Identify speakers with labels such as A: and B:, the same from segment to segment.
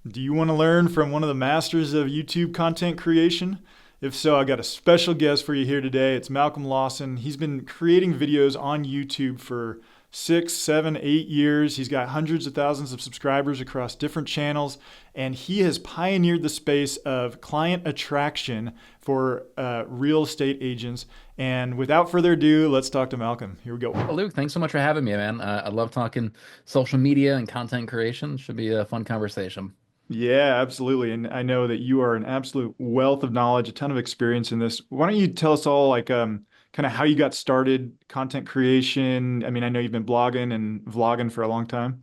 A: Do you want to learn from one of the masters of YouTube content creation? If so, I got a special guest for you here today. It's Malcolm Lawson. He's been creating videos on YouTube for 6, 7, 8 years. He's got hundreds of thousands of subscribers across different channels, and he has pioneered the space of client attraction for real estate agents. And without further ado, let's talk to Malcolm. Here we
B: Well,
A: go.
B: Luke, thanks so much for having me, man. I love talking social media and content creation. Should be a fun conversation.
A: Yeah, absolutely. And I know that you are an absolute wealth of knowledge, a ton of experience in this. Why don't you tell us all like kind of how you got started, content creation? I mean, I know you've been blogging and vlogging for a long time.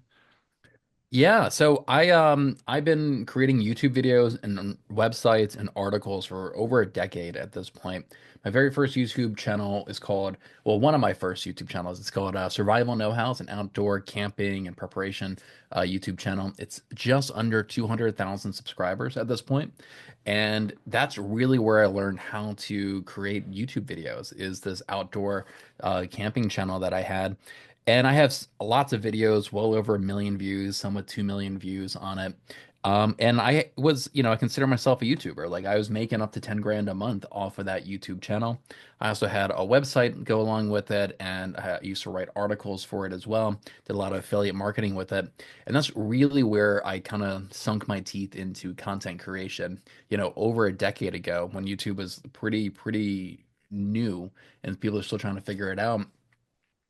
B: Yeah, so I've been creating YouTube videos and websites and articles for over a decade at this point. My very first YouTube channel is called, well, one of my first YouTube channels, it's called Survival Know-Hows, an outdoor camping and preparation YouTube channel. It's just under 200,000 subscribers at this point. And that's really where I learned how to create YouTube videos, is this outdoor camping channel that I had. And I have lots of videos, well over 1 million views, some with 2 million views on it. And I was, I consider myself a YouTuber. Like I was making up to 10 grand a month off of that YouTube channel. I also had a website go along with it, and I used to write articles for it as well. Did a lot of affiliate marketing with it. And that's really where I kind of sunk my teeth into content creation, over a decade ago when YouTube was pretty new and people are still trying to figure it out.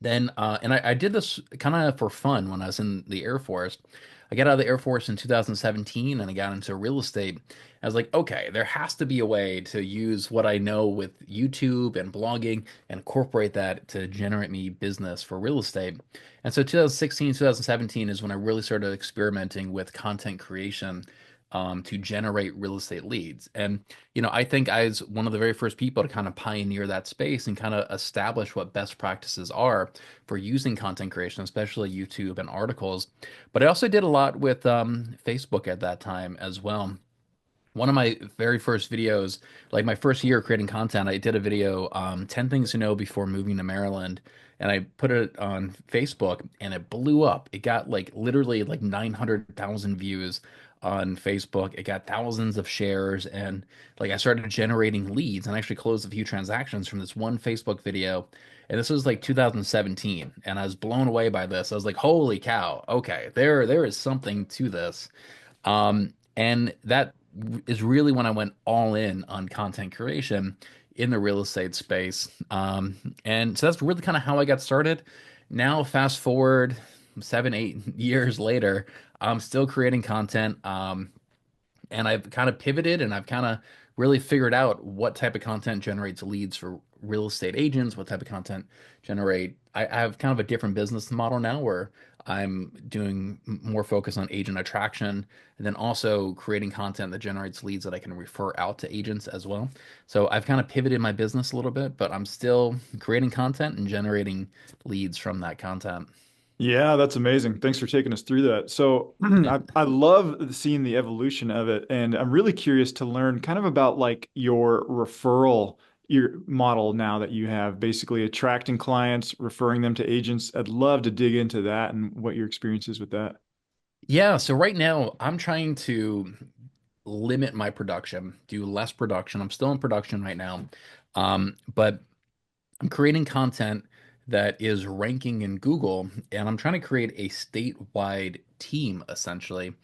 B: Then, and I did this kind of for fun when I was in the Air Force. I got out of the Air Force in 2017 and I got into real estate. I was like, okay, there has to be a way to use what I know with YouTube and blogging and incorporate that to generate me business for real estate. And so 2016, 2017 is when I really started experimenting with content creation to generate real estate leads. And I think I was one of the very first people to kind of pioneer that space and kind of establish what best practices are for using content creation, especially YouTube and articles. But I also did a lot with Facebook at that time as well. One of my very first videos, like my first year creating content, I did a video, 10 things to know before moving to Maryland. And I put it on Facebook and it blew up. It got like literally like 900,000 views on Facebook. It got thousands of shares. And like I started generating leads and actually closed a few transactions from this one Facebook video. And this was like 2017. And I was blown away by this. I was like, holy cow. Okay, there is something to this. And that is really when I went all in on content creation in the real estate space. And so that's really kind of how I got started. Now, fast forward 7, 8 years later, I'm still creating content. And I've kind of pivoted and I've kind of really figured out what type of content generates leads for real estate agents, what type of content I have kind of a different business model now where I'm doing more focus on agent attraction and then also creating content that generates leads that I can refer out to agents as well. So I've kind of pivoted my business a little bit, but I'm still creating content and generating leads from that content.
A: Yeah, that's amazing. Thanks for taking us through that. So
B: Yeah.
A: I love seeing the evolution of it, and I'm really curious to learn kind of about like your referral your model now that you have, basically attracting clients, referring them to agents. I'd love to dig into that and what your experience is with that.
B: Yeah, so right now I'm trying to limit my production, do less production. I'm still in production right now, but I'm creating content that is ranking in Google, and I'm trying to create a statewide team essentially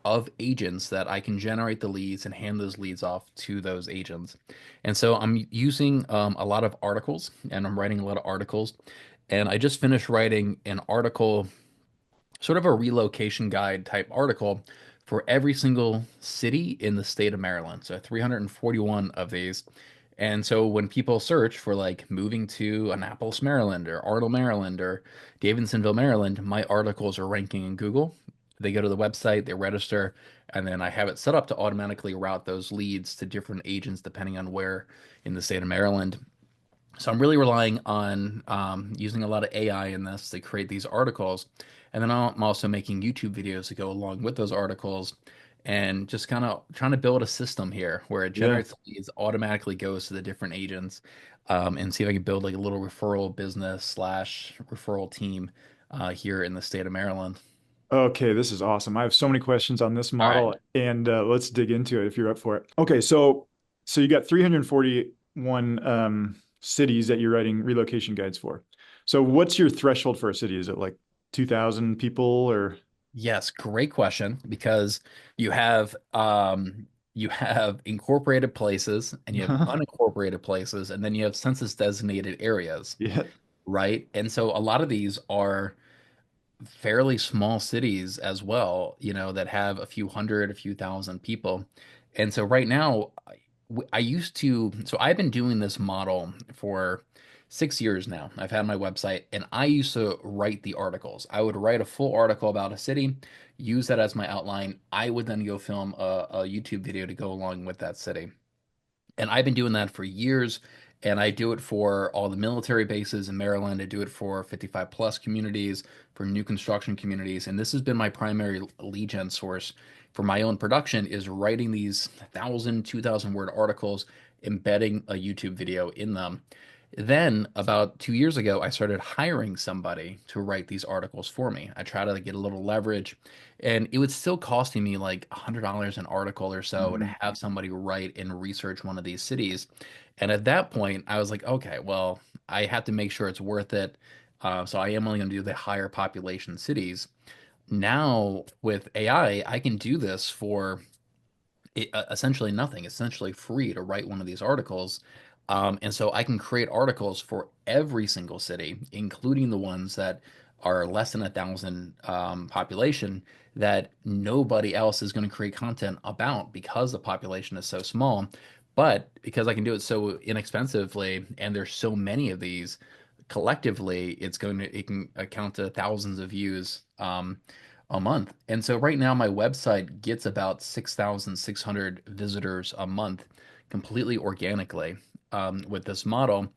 B: of agents that I can generate the leads and hand those leads off to those agents. And so I'm using a lot of articles, and I'm writing a lot of articles. And I just finished writing an article, sort of a relocation guide type article for every single city in the state of Maryland. So 341 of these. And so when people search for like moving to Annapolis, Maryland, or Arnold, Maryland, or Davidsonville, Maryland, my articles are ranking in Google. They go to the website, they register, and then I have it set up to automatically route those leads to different agents depending on where in the state of Maryland. So I'm really relying on using a lot of AI in this to create these articles. And then I'm also making YouTube videos to go along with those articles and just kind of trying to build a system here where it
A: Yeah.
B: generates leads, automatically goes to the different agents, and see if I can build like a little referral business slash referral team here in the state of Maryland.
A: Okay, this is awesome. I have so many questions on this
B: All right.
A: model, and let's dig into it if you're up for it. Okay, so you got 341 cities that you're writing relocation guides for. So what's your threshold for a city? Is it like 2,000 people or?
B: Yes, great question because you have incorporated places and you have unincorporated places and then you have census designated areas,
A: Yeah.
B: right? And so a lot of these are fairly small cities as well, that have a few hundred, a few thousand people. And so right now, I used to, so I've been doing this model for 6 years now. I've had my website and I used to write the articles. I would write a full article about a city, use that as my outline. I would then go film a YouTube video to go along with that city. And I've been doing that for years. And I do it for all the military bases in Maryland. I do it for 55 plus communities, for new construction communities. And this has been my primary lead gen source for my own production is writing these 1,000, 2,000 word articles, embedding a YouTube video in them. Then about 2 years ago, I started hiring somebody to write these articles for me. I try to get a little leverage, and it was still costing me like $100 an article or so to
A: Mhm.
B: have somebody write and research one of these cities. And at that point, I was like, okay, well, I have to make sure it's worth it. So I am only going to do the higher population cities. Now with AI, I can do this for essentially nothing, essentially free to write one of these articles. And so I can create articles for every single city, including the ones that are less than 1,000 population that nobody else is going to create content about because the population is so small. But because I can do it so inexpensively and there's so many of these, collectively, it can account to thousands of views. A month. And so right now my website gets about 6,600 visitors a month completely organically with this model.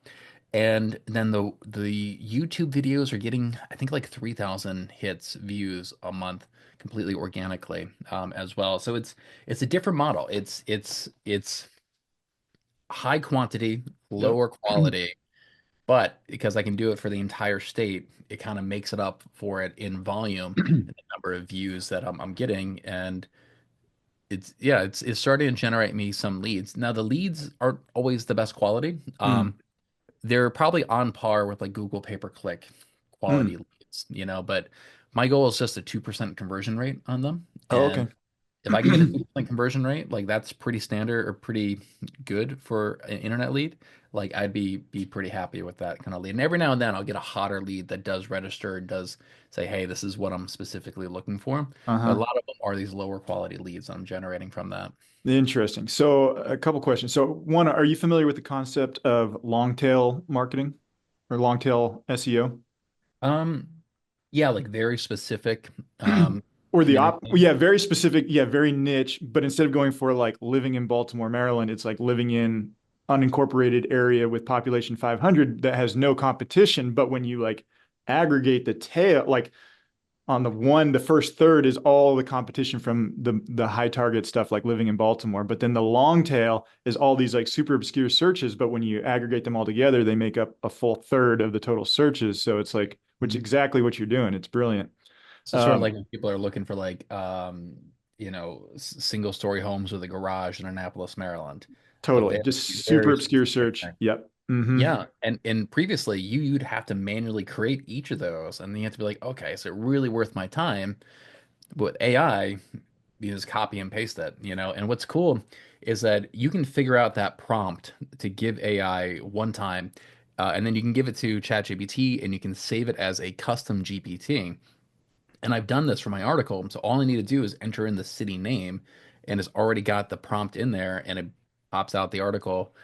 B: And then the YouTube videos are getting, I think, like 3,000 hits, views a month completely organically as well. So it's a different model. It's high quantity,
A: Yep.
B: lower quality, but because I can do it for the entire state, it kind of makes it up for it in volume and the number of views that I'm getting. And it's starting to generate me some leads. Now the leads aren't always the best quality.
A: Mm,
B: They're probably on par with like Google pay-per-click quality
A: mm.
B: leads, but my goal is just a 2% conversion rate on them.
A: Oh, okay.
B: And if I can get a 2% conversion rate, like that's pretty standard or pretty good for an internet lead. Like I'd be pretty happy with that kind of lead. And every now and then I'll get a hotter lead that does register and does say, hey, this is what I'm specifically looking for. But a
A: Uh-huh.
B: lot of them are these lower quality leads that I'm generating from that.
A: Interesting. So a couple questions. So one, are you familiar with the concept of long tail marketing or long tail SEO?
B: Um, yeah, like very specific
A: Or the op,
B: communities.
A: yeah, very specific, yeah, very niche, but instead of going for like living in Baltimore, Maryland, it's like living in unincorporated area with population 500 that has no competition. But when you like aggregate the tail, like on the first third is all the competition from the high target stuff like living in Baltimore. But then the long tail is all these like super obscure searches. But when you aggregate them all together, they make up a full third of the total searches. So it's like, which is exactly what you're doing. It's brilliant.
B: So sort of
A: Um,
B: like when people are looking for like single story homes with a garage in Annapolis, Maryland. Like they
A: Totally.
B: have to be
A: Just super
B: very
A: obscure
B: specific
A: search.
B: there.
A: Yep. Mm-hmm.
B: Yeah, and previously you'd have to manually create each of those, and then you have to be like, okay, is it really worth my time? With AI, you just copy and paste it. And what's cool is that you can figure out that prompt to give AI one time, and then you can give it to ChatGPT, and you can save it as a custom GPT. And I've done this for my article. So all I need to do is enter in the city name and it's already got the prompt in there and it pops out the article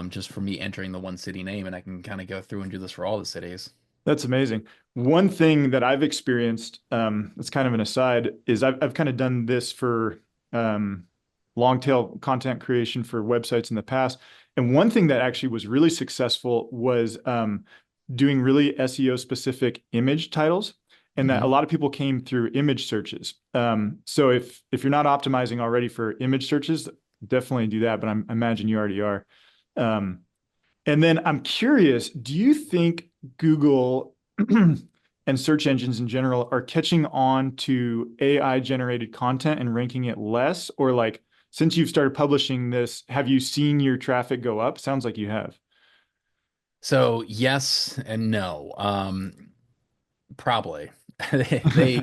B: just for me entering the one city name. And I can kind of go through and do this for all the cities.
A: That's amazing. One thing that I've experienced, it's kind of an aside, is I've kind of done this for long tail content creation for websites in the past. And one thing that actually was really successful was doing really SEO specific image titles. And that a
B: Hmm.
A: lot of people came through image searches. So if you're not optimizing already for image searches, definitely do that. But I imagine you already are. Um, and then I'm curious, do you think Google and search engines in general are catching on to AI generated content and ranking it less? Or like, since you've started publishing this, have you seen your traffic go up? Sounds like you have.
B: So yes and no. Probably. They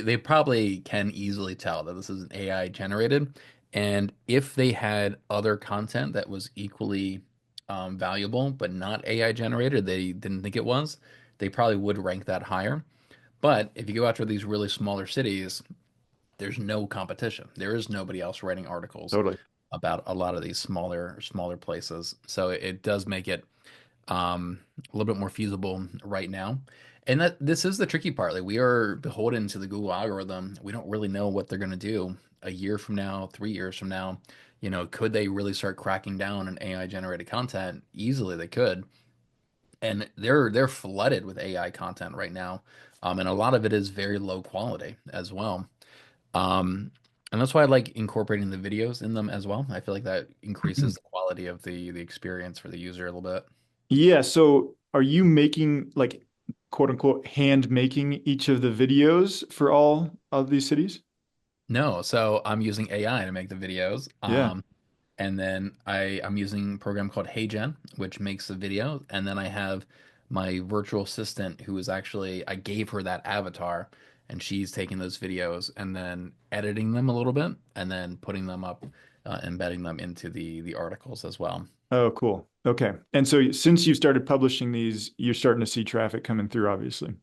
B: they probably can easily tell that this is an AI generated. And if they had other content that was equally valuable, but not AI generated, they didn't think it was, they probably would rank that higher. But if you go after these really smaller cities, there's no competition. There is nobody else writing articles
A: Totally.
B: about a lot of these smaller places. So it does make it a little bit more feasible right now. And that this is the tricky part. Like we are beholden to the Google algorithm. We don't really know what they're going to do a year from now, 3 years from now. Could they really start cracking down on AI generated content? Easily they could. And they're flooded with AI content right now. And a lot of it is very low quality as well. Um, and that's why I like incorporating the videos in them as well. I feel like that increases the quality of the experience for the user a little bit.
A: Yeah. So are you making like quote unquote hand making each of the videos for all of these cities?
B: No, so I'm using AI to make the videos.
A: Yeah.
B: And then I'm using a program called HeyGen, which makes the video. And then I have my virtual assistant who is actually, I gave her that avatar and she's taking those videos and then editing them a little bit and then putting them up, embedding them into the articles as well.
A: Oh, cool. Okay. And so since you started publishing these, you're starting to see traffic coming through, obviously.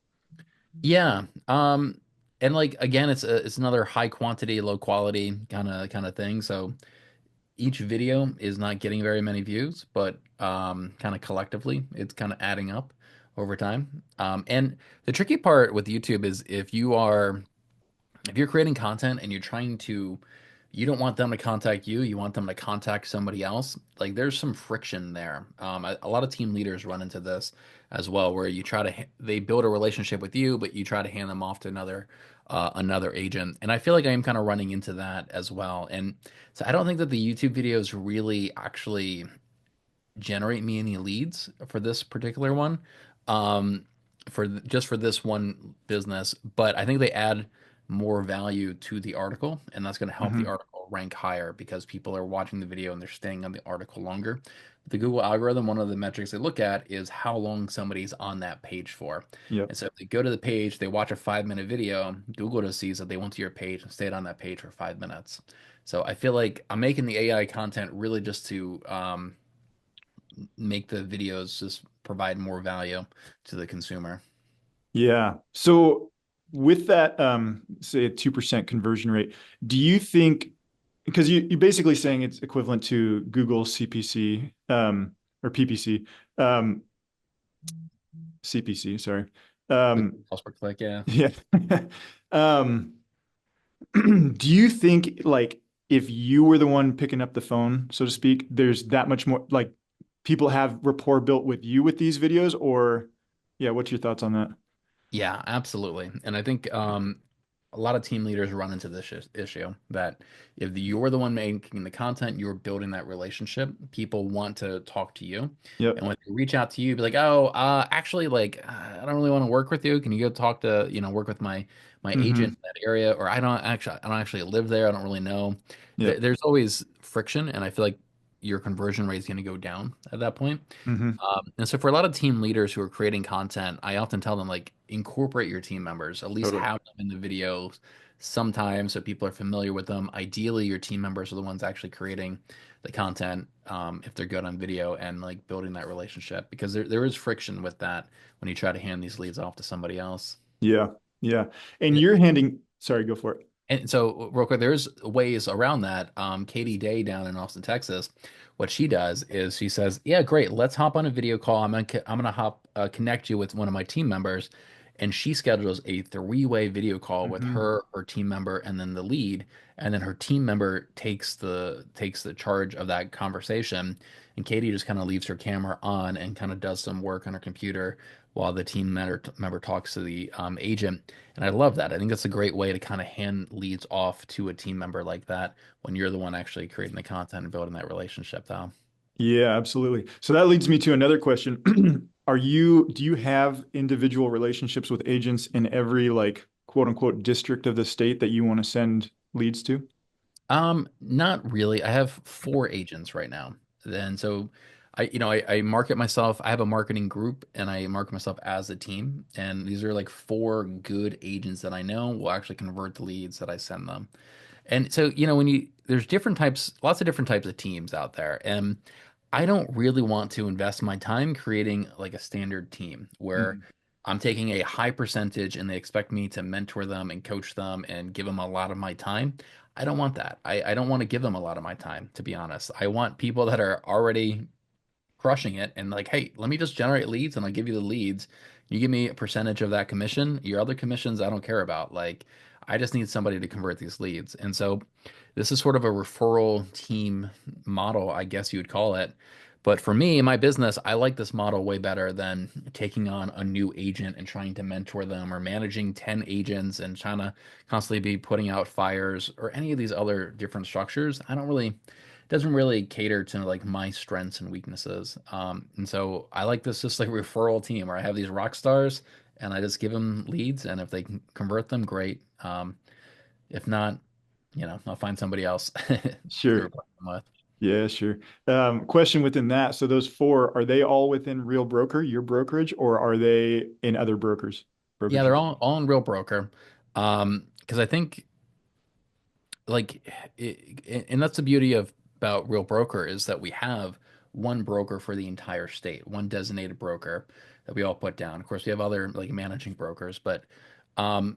B: Yeah. And like again, it's another high quantity, low quality kind of thing. So each video is not getting very many views, but kind of collectively, it's kind of adding up over time. And the tricky part with YouTube is if you're creating content and you're trying to, you don't want them to contact you, you want them to contact somebody else. Like there's some friction there. A lot of team leaders run into this as well, where they build a relationship with you, but you try to hand them off to another agent. And I feel like I am kind of running into that as well. And so I don't think that the YouTube videos really actually generate me any leads for this particular one, um, just for this one business. But I think they add more value to the article, and that's going to help the
A: Hmm.
B: article rank higher because people are watching the video and they're staying on the article longer. The Google algorithm, one of the metrics they look at is how long somebody's on that page for.
A: Yep.
B: And so if they go to the page, they watch a 5 minute video, Google just sees that they went to your page and stayed on that page for 5 minutes. So I feel like I'm making the AI content really just to make the videos just provide more value to the consumer.
A: Yeah. So with that, say a 2% conversion rate, do you think, because you're basically saying it's equivalent to Google CPC, or PPC, um, CPC, sorry.
B: Click,
A: Um,
B: cost per click, yeah.
A: yeah. um, do you think like if you were the one picking up the phone, so to speak, there's that much more like people have rapport built with you with these videos, or yeah, what's your thoughts on that?
B: Yeah, absolutely. And I think a lot of team leaders run into this issue that if you're the one making the content, you're building that relationship. People want to talk to you,
A: Yep.
B: and when they reach out to you, be like, "Oh, actually, like, I don't really want to work with you. Can you go talk to, work with my agent
A: Hmm.
B: in that area?" Or I don't actually live there. I don't really know.
A: Yep.
B: There's always friction, and I feel like your conversion rate is going to go down at that point.
A: Hmm.
B: And so for a lot of team leaders who are creating content, I often tell them like incorporate your team members, at least
A: Totally.
B: have them in the video sometimes so people are familiar with them. Ideally, your team members are the ones actually creating the content if they're good on video and like building that relationship because there is friction with that when you try to hand these leads off to somebody else.
A: Yeah. Yeah. And you're handing, sorry, go for it.
B: And so, real quick, there's ways around that. Katie Day down in Austin, Texas, what she does is she says, "Yeah, great, let's hop on a video call. I'm gonna hop connect you with one of my team members," and she schedules a three-way video call with
A: Hmm.
B: her team member, and then the lead, and then her team member takes the charge of that conversation, and Katie just kind of leaves her camera on and kind of does some work on her computer while the team member talks to the agent. And I love that. I think that's a great way to kind of hand leads off to a team member like that when you're the one actually creating the content and building that relationship, though.
A: Yeah, absolutely. So that leads me to another question. do you have individual relationships with agents in every like quote unquote district of the state that you want to send leads to?
B: Not really. I have four agents right now. And so I market myself. I have a marketing group and I market myself as a team. And these are like four good agents that I know will actually convert the leads that I send them. And so, there's different types, lots of different types of teams out there. And I don't really want to invest my time creating like a standard team where
A: Mhm.
B: I'm taking a high percentage and they expect me to mentor them and coach them and give them a lot of my time. I don't want that. I don't want to give them a lot of my time, to be honest. I want people that are already crushing it and like, hey, let me just generate leads and I'll give you the leads. You give me a percentage of that commission. Your other commissions I don't care about. Like, I just need somebody to convert these leads. And so this is sort of a referral team model, I guess you would call it. But for me, in my business, I like this model way better than taking on a new agent and trying to mentor them or managing 10 agents and trying to constantly be putting out fires or any of these other different structures. I don't really doesn't really cater to like my strengths and weaknesses. And so I like this just like referral team where I have these rock stars and I just give them leads, and if they can convert them, great. If not, I'll find somebody else to
A: Sure.
B: replace them with.
A: Yeah, sure. Question within that. So those four, are they all within Real Broker, your brokerage, or are they in other
B: Yeah, they're
A: brokerages?
B: all in Real Broker. Because I think like and that's the beauty of about Real Broker is that we have one broker for the entire state, one designated broker that we all put down. Of course, we have other like managing brokers, but um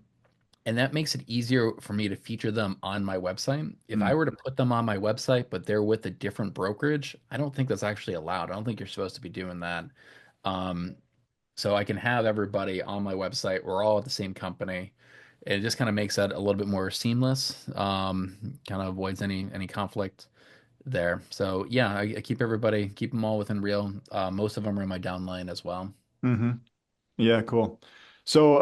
B: and that makes it easier for me to feature them on my website. If I
A: Mm,
B: were to put them on my website, but they're with a different brokerage, I don't think that's actually allowed. I don't think you're supposed to be doing that. Um, so I can have everybody on my website. We're all at the same company. It just kind of makes that a little bit more seamless. Kind of avoids any conflict there. So yeah, I keep everybody, keep them all within real. Most of them are in my downline as well.
A: hmm. Yeah, cool. So,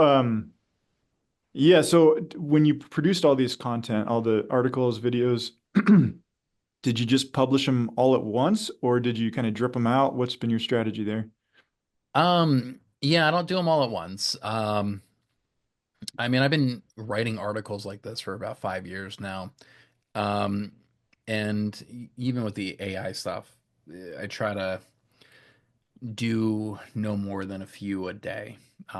A: yeah, so when you produced all these content, all the articles, videos, did you just publish them all at once, or did you kind of drip them out? What's been your strategy there?
B: Yeah, I don't do them all at once. I mean, I've been writing articles like this for about 5 years now. Um, and even with the AI stuff, I try to do no more than a few a day.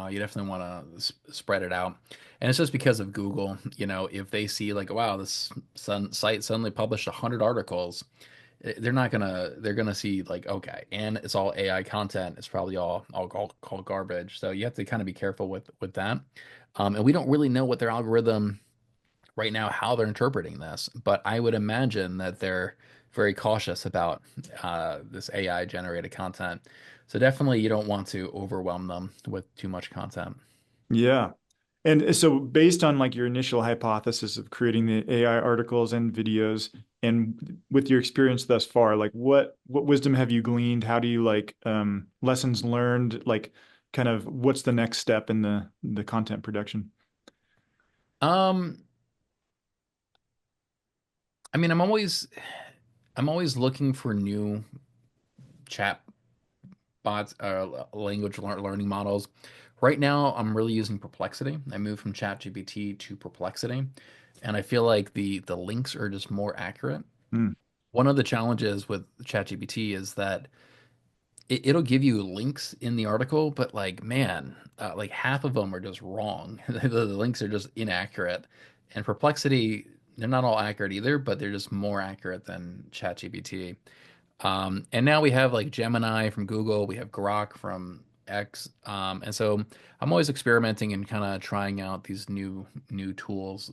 B: You definitely want to spread it out. And it's just because of Google. If they see like, wow, this site suddenly published 100 articles, they're gonna see like, okay, and it's all AI content. It's probably all called garbage. So you have to kind of be careful with that. And we don't really know what their algorithm right now how they're interpreting this, but I would imagine that they're very cautious about this AI generated content. So definitely you don't want to overwhelm them with too much content.
A: Yeah. And so based on like your initial hypothesis of creating the AI articles and videos and with your experience thus far, like what wisdom have you gleaned? How do you like lessons learned? Like kind of what's the next step in the content production?
B: Um, I mean, I'm always looking for new chat bots, language learning models. Right now, I'm really using Perplexity. I moved from ChatGPT to Perplexity, and I feel like the links are just more accurate.
A: Mm,
B: One of the challenges with ChatGPT is that it'll give you links in the article, but like, man, like half of them are just wrong. The links are just inaccurate. And Perplexity, they're not all accurate either, but they're just more accurate than ChatGPT. And now we have like Gemini from Google, we have Grok from X, and so I'm always experimenting and kind of trying out these new tools.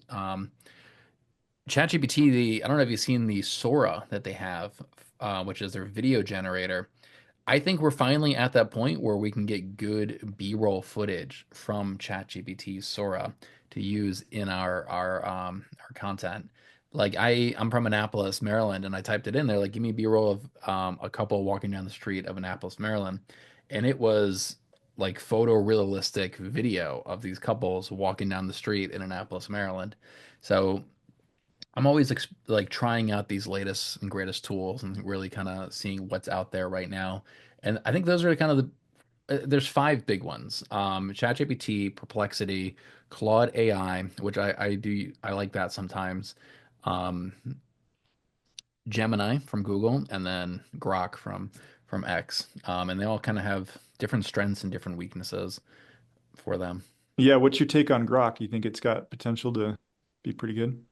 B: ChatGPT, I don't know if you've seen the Sora that they have, which is their video generator. I think we're finally at that point where we can get good B-roll footage from ChatGPT Sora to use in our content. Like I'm from Annapolis, Maryland, and I typed it in there, like give me B-roll of a couple walking down the street of Annapolis, Maryland, and it was like photorealistic video of these couples walking down the street in Annapolis, Maryland. So I'm always like trying out these latest and greatest tools and really kind of seeing what's out there right now. And I think those are kind of there's five big ones. ChatGPT, Perplexity, Claude AI, which I like that sometimes. Um, Gemini from Google, and then Grok from X. And they all kind of have different strengths and different weaknesses for them.
A: Yeah, what's your take on Grok? You think it's got potential to be pretty good?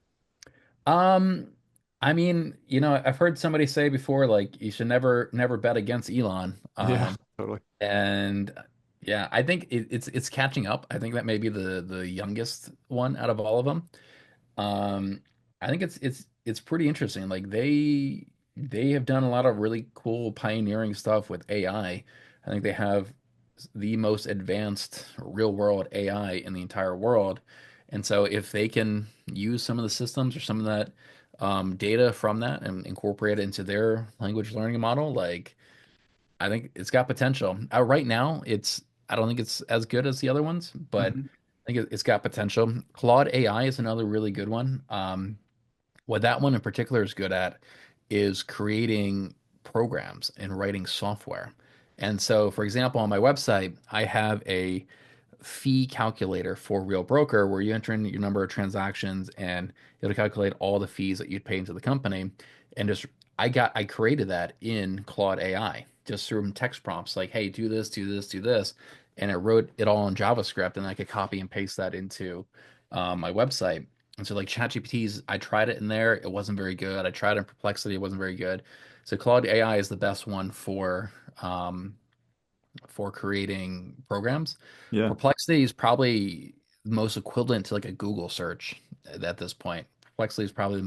B: Um, I mean, I've heard somebody say before, like you should never bet against Elon.
A: Yeah, totally.
B: And yeah, I think it's catching up. I think that may be the youngest one out of all of them. Um, I think it's pretty interesting. Like they have done a lot of really cool pioneering stuff with AI. I think they have the most advanced real world AI in the entire world. And so if they can use some of the systems or some of that data from that and incorporate it into their language learning model, like I think it's got potential. Right now, I don't think it's as good as the other ones, but
A: Mhm.
B: I think it's got potential. Claude AI is another really good one. What that one in particular is good at is creating programs and writing software. And so, for example, on my website, I have a fee calculator for Real Broker where you enter in your number of transactions and it'll calculate all the fees that you'd pay into the company. And just I created that in Claude AI just through text prompts like, hey, do this, do this, do this. And it wrote it all in JavaScript and I could copy and paste that into my website. And so like ChatGPT's, I tried it in there, it wasn't very good. I tried it in Perplexity, it wasn't very good. So Claude AI is the best one for creating programs.
A: Yeah.
B: Perplexity is probably the most equivalent to like a Google search at this point. Perplexity is probably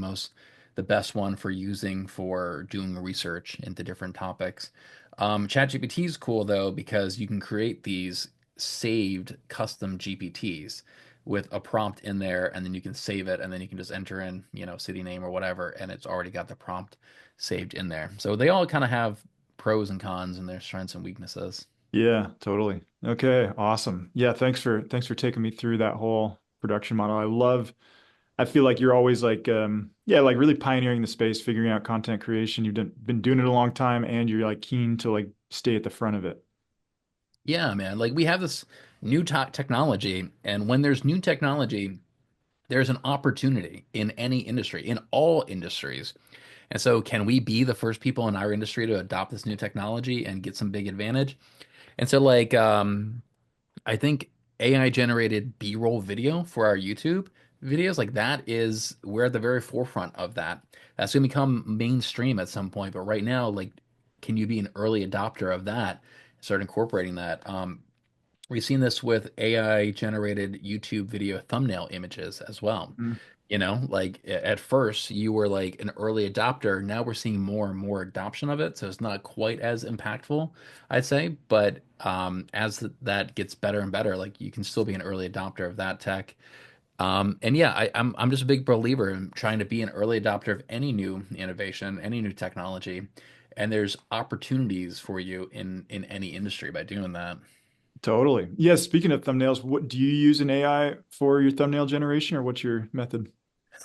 B: the best one for using for doing research into different topics. ChatGPT is cool though because you can create these saved custom GPTs with a prompt in there, and then you can save it, and then you can just enter in, city name or whatever, and it's already got the prompt saved in there. So they all kind of have pros and cons and their strengths and weaknesses.
A: Yeah, totally. Okay, awesome. Yeah, thanks for taking me through that whole production model. I feel like you're always like yeah, like really pioneering the space, figuring out content creation. Been doing it a long time and you're like keen to like stay at the front of it.
B: Yeah, man. Like we have this new technology, and when there's new technology, there's an opportunity in any industry, in all industries. And so, can we be the first people in our industry to adopt this new technology and get some big advantage? And so, like, I think AI generated B-roll video for our YouTube videos, like that is we're at the very forefront of that. That's going to become mainstream at some point. But right now, like, can you be an early adopter of that? Start incorporating that. We've seen this with AI generated YouTube video thumbnail images as well.
A: Mm.
B: Like at first you were like an early adopter. Now we're seeing more and more adoption of it. So it's not quite as impactful, I'd say. But as that gets better and better, like you can still be an early adopter of that tech. And yeah, I'm just a big believer in trying to be an early adopter of any new innovation, any new technology. And there's opportunities for you in any industry by doing that.
A: Totally. Yeah, speaking of thumbnails, what do you use an AI for your thumbnail generation or what's your method?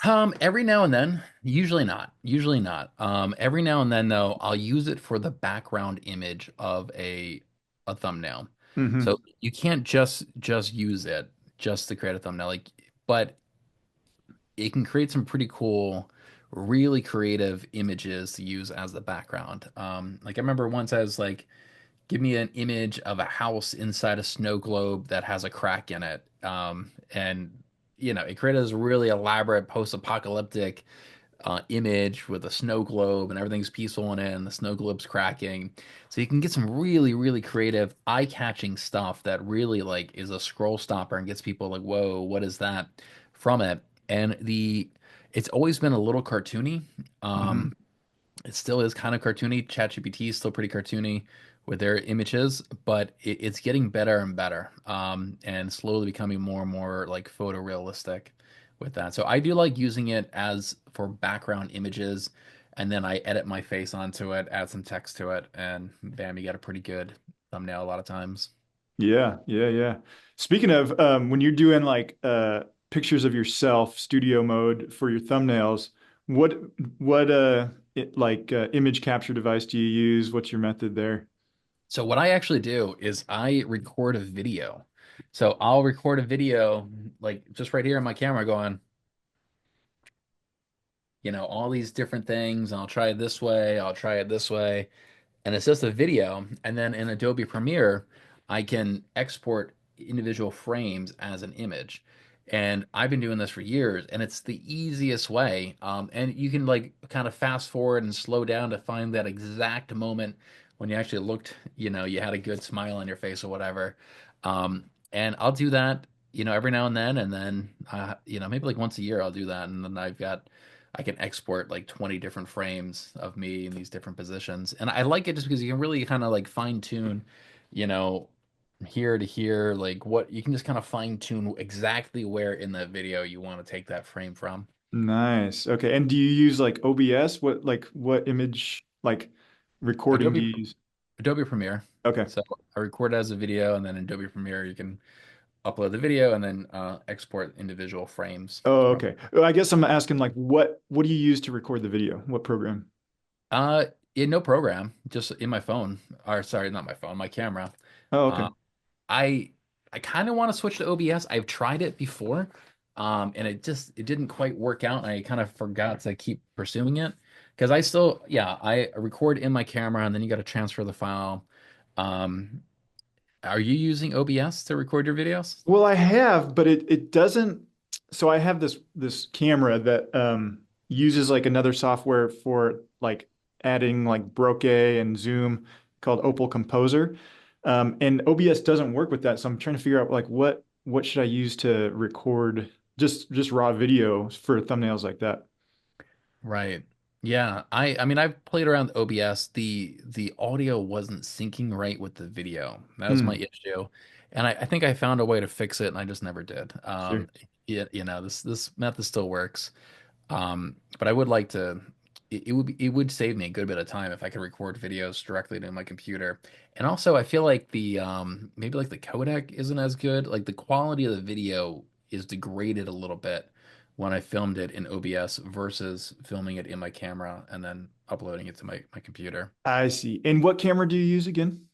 B: Every now and then, usually not, usually not. Every now and then though, I'll use it for the background image of a thumbnail.
A: Hmm.
B: So you can't just use it just to create a thumbnail, like, but it can create some pretty cool, really creative images to use as the background. Like I remember once I was like, give me an image of a house inside a snow globe that has a crack in it. And it created this really elaborate post-apocalyptic image with a snow globe and everything's peaceful in it and the snow globe's cracking. So you can get some really, really creative, eye-catching stuff that really like is a scroll stopper and gets people like, whoa, what is that from it? And it's always been a little cartoony.
A: Hmm.
B: Um, it still is kind of cartoony. ChatGPT is still pretty cartoony with their images, but it's getting better and better, and slowly becoming more and more like photorealistic with that. So I do like using it as for background images, and then I edit my face onto it, add some text to it, and bam, you get a pretty good thumbnail a lot of times.
A: Yeah, yeah, yeah. Speaking of, when you're doing like pictures of yourself, studio mode for your thumbnails, what what image capture device do you use? What's your method there?
B: So what I actually do is I record a video. So I'll record a video like just right here on my camera going, all these different things. I'll try it this way, I'll try it this way. And it's just a video. And then in Adobe Premiere, I can export individual frames as an image. And I've been doing this for years, and it's the easiest way. And you can like kind of fast forward and slow down to find that exact moment when you actually looked, you had a good smile on your face or whatever. And I'll do that, every now and then, maybe like once a year I'll do that, and then I can export like 20 different frames of me in these different positions. And I like it just because you can really kind of like fine tune, you know, here to here, like what you can just kind of fine tune exactly where in the video you want to take that frame from.
A: Nice. Okay. And do you use like OBS? What image like recording do
B: Adobe
A: you use?
B: Adobe Premiere.
A: Okay.
B: So I record as a video, and then in Adobe Premiere you can upload the video and then export individual frames
A: Oh,
B: from.
A: okay. Well, I guess I'm asking like what do you use to record the video? What program?
B: Uh, in no program, just in my phone, or sorry, not my phone, my camera.
A: Oh, okay.
B: Uh, I I kind of want to switch to OBS. I've tried it before, and it didn't quite work out. And I kind of forgot to keep pursuing it because I record in my camera, and then you got to transfer the file. Um, are you using OBS to record your videos?
A: Well, I have, but it doesn't. So I have this camera that uses like another software for like adding like Bokeh and Zoom called Opal Composer, and OBS doesn't work with that. So I'm trying to figure out like what should I use to record just raw video for thumbnails like that.
B: Right. Yeah. I mean I've played around with OBS. The audio wasn't syncing right with the video. That was my
A: Hmm.
B: issue. And I think I found a way to fix it and I just never did.
A: Sure.
B: This method still works. But I would like to it would save me a good bit of time if I could record videos directly to my computer. And also I feel like the maybe like the codec isn't as good. Like the quality of the video is degraded a little bit when I filmed it in OBS versus filming it in my camera and then uploading it to my computer.
A: I see. And what camera do you use again?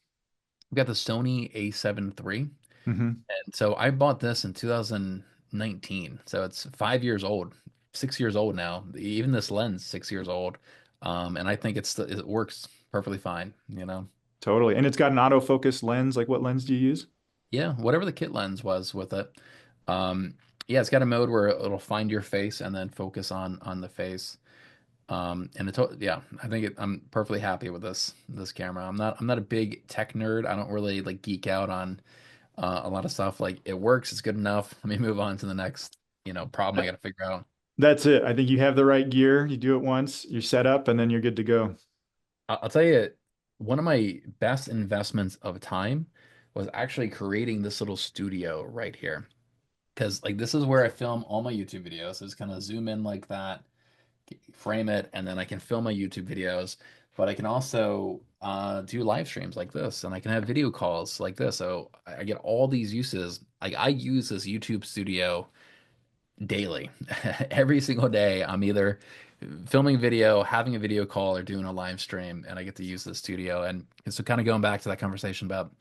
B: I've got the Sony A7 III.
A: Hmm.
B: And so I bought this in 2019. So it's 5 years old, 6 years old now. Even this lens, 6 years old. And I think it works perfectly fine.
A: Totally. And it's got an autofocus lens. Like what lens do you use?
B: Yeah, whatever the kit lens was with it. Um, yeah, it's got a mode where it'll find your face and then focus on the face. Yeah, I'm perfectly happy with this camera. I'm not a big tech nerd. I don't really like geek out on a lot of stuff. Like it works, it's good enough. Let me move on to the next, problem I got to figure out.
A: That's it. I think you have the right gear. You do it once, you're set up, and then you're good to go.
B: I'll tell you, one of my best investments of time was actually creating this little studio right here. Because like this is where I film all my YouTube videos. So just kind of zoom in like that, frame it, and then I can film my YouTube videos. But I can also do live streams like this, and I can have video calls like this. So I get all these uses. Like I use this YouTube studio daily. Every single day, I'm either filming video, having a video call, or doing a live stream, and I get to use the studio. And so, kind of going back to that conversation about,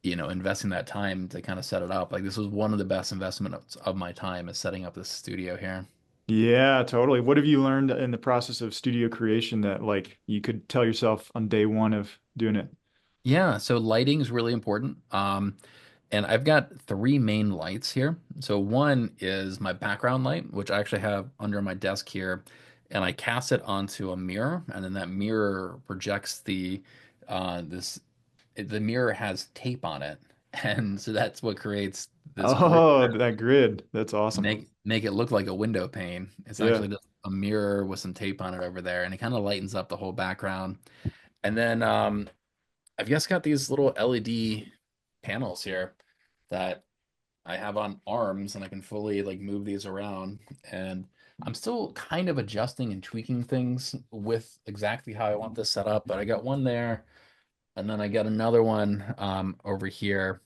B: investing that time to kind of set it up. Like this was one of the best investments of my time is setting up this studio here.
A: Yeah, totally. What have you learned in the process of studio creation that like you could tell yourself on day one of doing it?
B: Yeah, so lighting is really important. And I've got three main lights here. So one is my background light, which I actually have under my desk here, and I cast it onto a mirror, and then that mirror projects the mirror has tape on it, and so that's what creates this grid
A: Oh,
B: there.
A: that grid. That's awesome.
B: Make it look like a window pane. It's
A: Yeah.
B: actually just a mirror with some tape on it over there, and it kind of lightens up the whole background. And then I've just got these little LED panels here that I have on arms and I can fully like move these around. And I'm still kind of adjusting and tweaking things with exactly how I want this set up. But I got one there and then I got another one over here.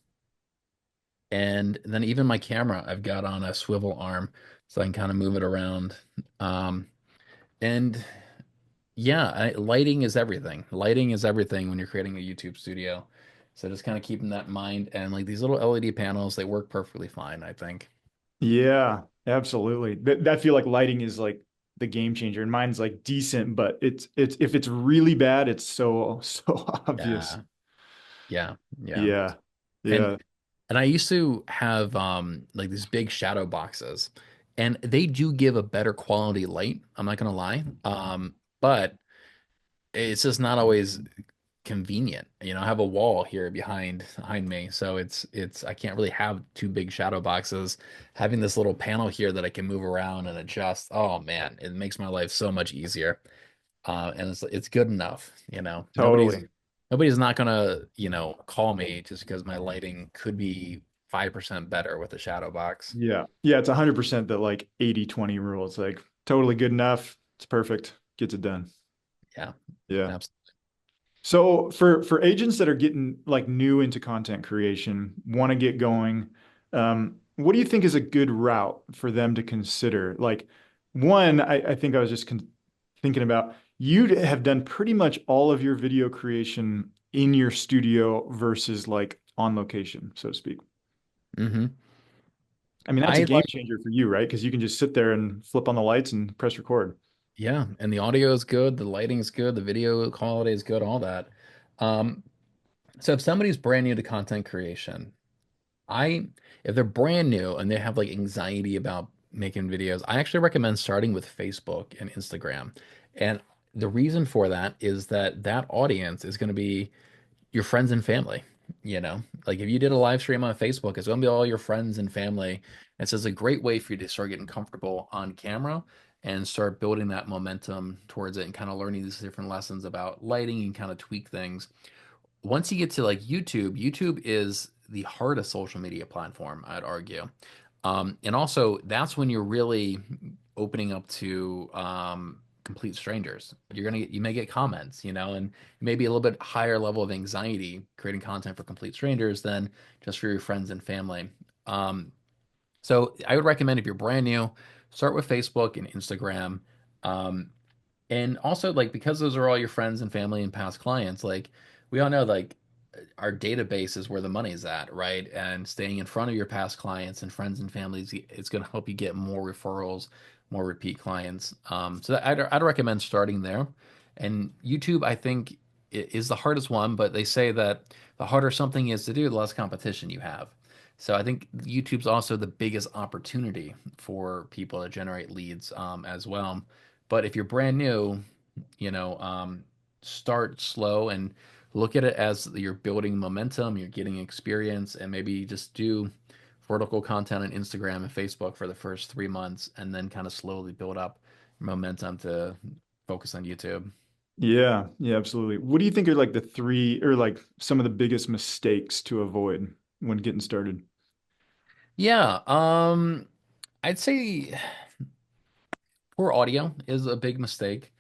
B: And then even my camera I've got on a swivel arm so I can kind of move it around. Um, and Yeah, lighting is everything. Lighting is everything when you're creating a YouTube studio. So just kind of keeping that in mind. And like these little LED panels, they work perfectly fine, I think.
A: Yeah, absolutely. I feel like lighting is like the game changer, and mine's like decent, but it's if it's really bad, it's so obvious.
B: Yeah, yeah, yeah.
A: Yeah,
B: And
A: yeah,
B: and I used to have like these big shadow boxes, and they do give a better quality light. I'm not gonna lie. But it's just not always convenient. I have a wall here behind me, so it's I can't really have two big shadow boxes. Having this little panel here that I can move around and adjust, oh man, it makes my life so much easier. And it's good enough.
A: totally.
B: Nobody's not gonna, call me just because my lighting could be 5% better with a shadow box.
A: Yeah, yeah, it's 100% the like 80-20 rule. It's like totally good enough. It's perfect. Gets it done.
B: Yeah,
A: Yeah.
B: absolutely.
A: So for agents that are getting like new into content creation, want to get going, what do you think is a good route for them to consider? Like one, I think I was just thinking about you have done pretty much all of your video creation in your studio versus like on location, so to speak.
B: hmm
A: I mean, that's a
B: I
A: game changer for you, right? Because you can just sit there and flip on the lights and press record.
B: Yeah, and the audio is good, the lighting is good, the video quality is good, all that. Um, so if somebody's brand new to content creation, I if they're brand new and they have like anxiety about making videos, I actually recommend starting with Facebook and Instagram. And the reason for that is that audience is going to be your friends and family. Like if you did a live stream on Facebook, it's going to be all your friends and family. And so it's a great way for you to start getting comfortable on camera and start building that momentum towards it and kind of learning these different lessons about lighting and kind of tweak things. Once you get to like YouTube is the hardest social media platform, I'd argue. And also, that's when you're really opening up to complete strangers. You may get comments, and maybe a little bit higher level of anxiety creating content for complete strangers than just for your friends and family. So I would recommend if you're brand new, start with Facebook and Instagram. Um, and also, like, because those are all your friends and family and past clients, like, we all know, like, our database is where the money's at, right? And staying in front of your past clients and friends and families, it's going to help you get more referrals, more repeat clients. So I'd recommend starting there. And YouTube, I think, is the hardest one, but they say that the harder something is to do, the less competition you have. So I think YouTube's also the biggest opportunity for people to generate leads as well. But if you're brand new, you know, um, start slow and look at it as you're building momentum, you're getting experience, and maybe just do vertical content on Instagram and Facebook for the first 3 months, and then kind of slowly build up momentum to focus on YouTube.
A: Yeah, yeah, absolutely. What do you think are like the three or like some of the biggest mistakes to avoid when getting started?
B: Yeah, I'd say poor audio is a big mistake,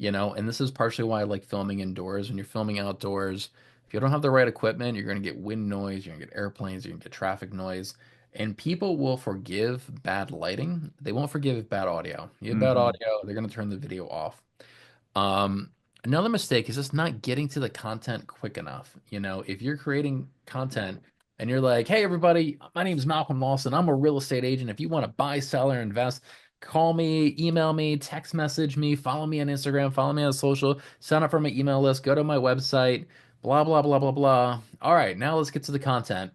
B: and this is partially why I like filming indoors. When you're filming outdoors, if you don't have the right equipment, you're going to get wind noise, you're going to get airplanes, you're going to get traffic noise, and people will forgive bad lighting. They won't forgive bad audio. You have bad
A: Hmm.
B: audio, they're going to turn the video off. Um, Another mistake is just not getting to the content quick enough. If you're creating content and you're like, hey, everybody, my name is Malcolm Lawson. I'm a real estate agent. If you want to buy, sell, or invest, call me, email me, text message me, follow me on Instagram, follow me on social, sign up for my email list, go to my website, blah, blah, blah, blah, blah. All right, now let's get to the content.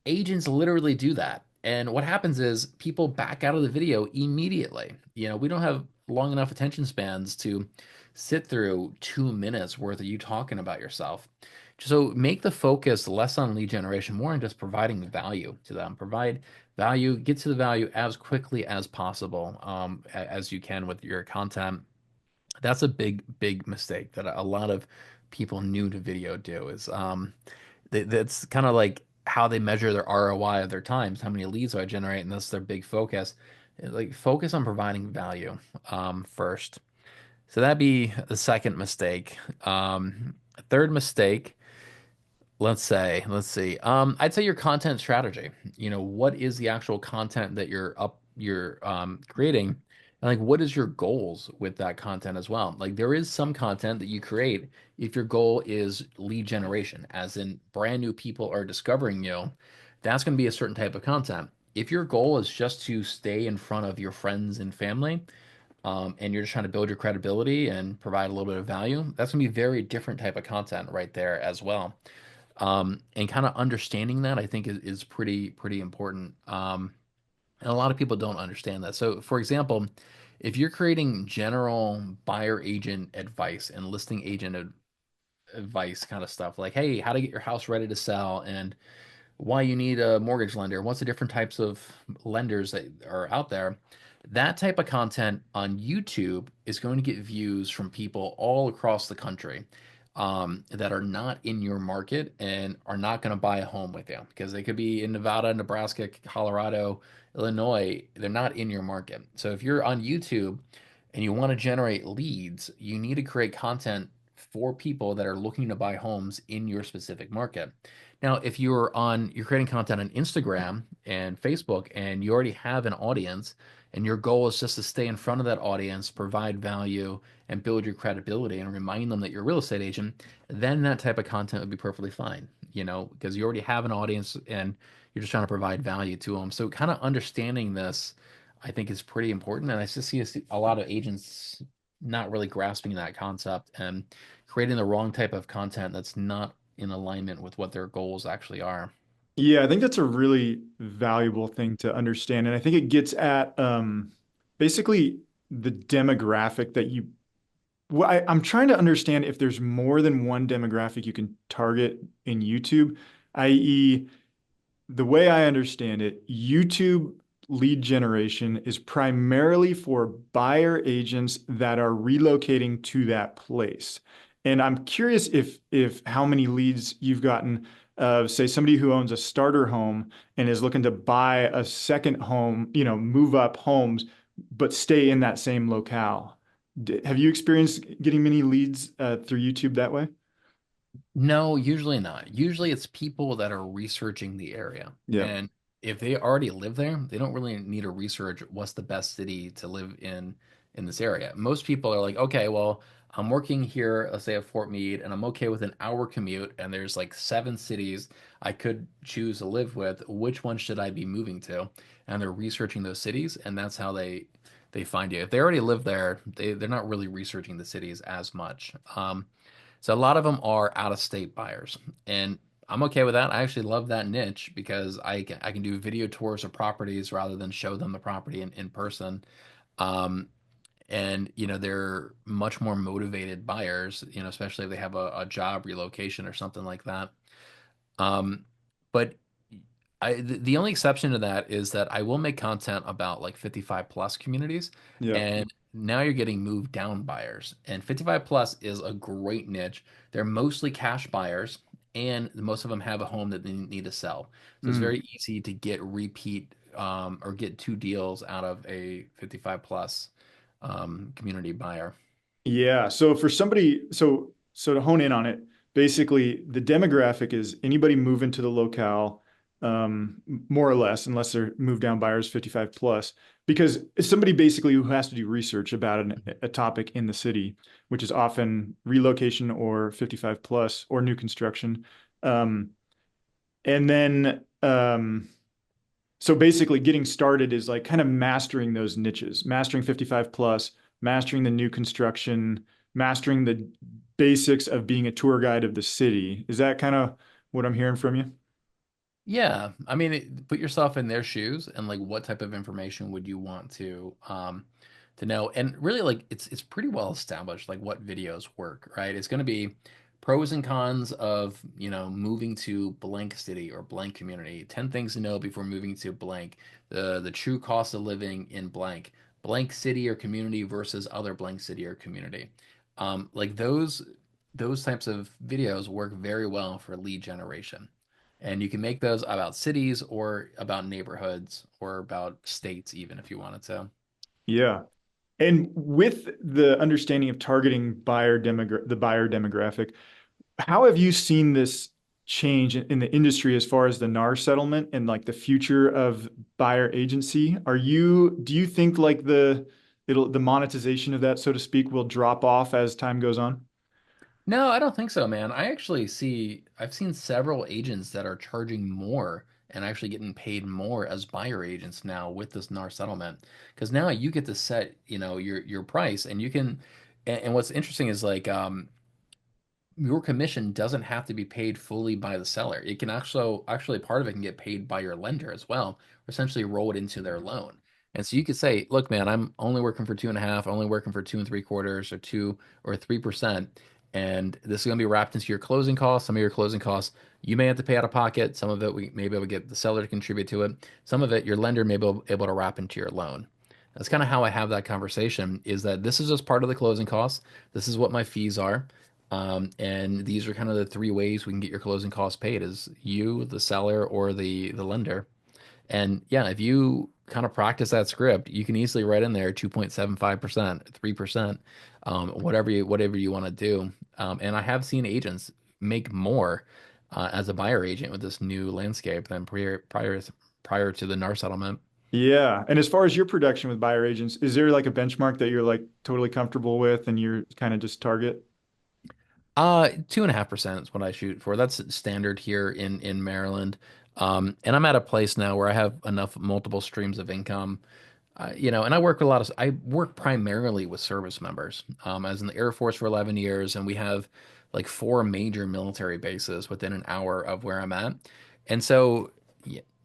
B: Agents literally do that. And what happens is people back out of the video immediately. We don't have long enough attention spans to sit through 2 minutes worth of you talking about yourself. So make the focus less on lead generation, more on just providing value to them. Provide value, get to the value as quickly as possible, as you can with your content. That's a big, big mistake that a lot of people new to video do is that's kind of like how they measure their ROI of their times, how many leads do I generate, and that's their big focus. Like focus on providing value first. So that'd be the second mistake. Third mistake, let's see. I'd say your content strategy. What is the actual content that you're creating? And like, what is your goals with that content as well? Like, there is some content that you create if your goal is lead generation, as in brand new people are discovering you, that's going to be a certain type of content. If your goal is just to stay in front of your friends and family, and you're just trying to build your credibility and provide a little bit of value, that's going to be very different type of content right there as well. And kind of understanding that, I think, is pretty important. And a lot of people don't understand that. So, for example, if you're creating general buyer agent advice and listing agent advice kind of stuff, like, hey, how to get your house ready to sell and why you need a mortgage lender, what's the different types of lenders that are out there. That type of content on YouTube is going to get views from people all across the country that are not in your market and are not going to buy a home with you because they could be in Nevada, Nebraska, Colorado, Illinois. They're not in your market. So if you're on YouTube and you want to generate leads, you need to create content for people that are looking to buy homes in your specific market. Now, if you're creating content on Instagram and Facebook and you already have an audience and your goal is just to stay in front of that audience, provide value and build your credibility and remind them that you're a real estate agent, then that type of content would be perfectly fine, because you already have an audience and you're just trying to provide value to them. So kind of understanding this, I think is pretty important. And I just see a lot of agents not really grasping that concept and creating the wrong type of content that's not in alignment with what their goals actually are.
A: Yeah, I think that's a really valuable thing to understand. And I think it gets at basically the demographic that you, well, I'm trying to understand if there's more than one demographic you can target in YouTube, i.e., the way I understand it, YouTube lead generation is primarily for buyer agents that are relocating to that place. And I'm curious if how many leads you've gotten of, say, somebody who owns a starter home and is looking to buy a second home, move up homes, but stay in that same locale. Have you experienced getting many leads through YouTube that way?
B: No, usually not. Usually it's people that are researching the area.
A: Yeah.
B: And if they already live there, they don't really need to research what's the best city to live in this area. Most people are like, okay, well, I'm working here, let's say at Fort Meade, and I'm okay with an hour commute, and there's like 7 cities I could choose to live with. Which one should I be moving to? And they're researching those cities, and that's how they find you. If they already live there, they're not really researching the cities as much. So a lot of them are out of state buyers, and I'm okay with that. I actually love that niche because I can do video tours of properties rather than show them the property in person. Um, and they're much more motivated buyers, especially if they have a job relocation or something like that. Um, but the only exception to that is that I will make content about like 55 plus communities,
A: Yeah.
B: and now you're getting moved down buyers. And 55 plus is a great niche. They're mostly cash buyers, and most of them have a home that they need to sell. So it's
A: Mm.
B: very easy to get repeat or get 2 deals out of a 55 plus community buyer.
A: Yeah. So for somebody, so to hone in on it, basically the demographic is anybody moving to the locale, more or less, unless they're moved down buyers 55 plus, because it's somebody basically who has to do research about a topic in the city, which is often relocation or 55 plus or new construction. Um, and then so basically getting started is like kind of mastering those niches, mastering 55 plus, mastering the new construction, mastering the basics of being a tour guide of the city. Is that kind of what I'm hearing from you?
B: Yeah, I mean, put yourself in their shoes and like what type of information would you want to know? And really like it's pretty well established like what videos work, right? It's going to be pros and cons of, moving to blank city or blank community, 10 things to know before moving to blank, the true cost of living in blank city or community versus other blank city or community. Like those types of videos work very well for lead generation. And you can make those about cities or about neighborhoods or about states, even if you wanted to.
A: Yeah. And with the understanding of targeting the buyer demographic, how have you seen this change in the industry as far as the NAR settlement and like the future of buyer agency? Do you think like the monetization of that, so to speak, will drop off as time goes on?
B: No, I don't think so, man. I've seen several agents that are charging more and actually getting paid more as buyer agents now with this NAR settlement. Because now you get to set, your price and you can, and what's interesting is like, your commission doesn't have to be paid fully by the seller. It can actually part of it can get paid by your lender as well, or essentially roll it into their loan. And so you could say, look, man, I'm only working for 2.5, only working for 2.75 or 2 or 3%. And this is going to be wrapped into your closing costs. Some of your closing costs you may have to pay out of pocket. Some of it we maybe able to get the seller to contribute to it. Some of it your lender may be able to wrap into your loan. That's kind of how I have that conversation is that this is just part of the closing costs. This is what my fees are. And these are kind of the three ways we can get your closing costs paid is you, the seller, or the lender. And yeah, if you kind of practice that script, you can easily write in there 2.75%, 3%, whatever you want to do. And I have seen agents make more as a buyer agent with this new landscape than prior to the NAR settlement.
A: Yeah. And as far as your production with buyer agents, is there like a benchmark that you're like totally comfortable with and you're kind of just target?
B: 2.5% is what I shoot for. That's standard here in Maryland. And I'm at a place now where I have enough multiple streams of income. And I work primarily with service members. I was in the Air Force for 11 years, and we have like four major military bases within an hour of where I'm at. And so,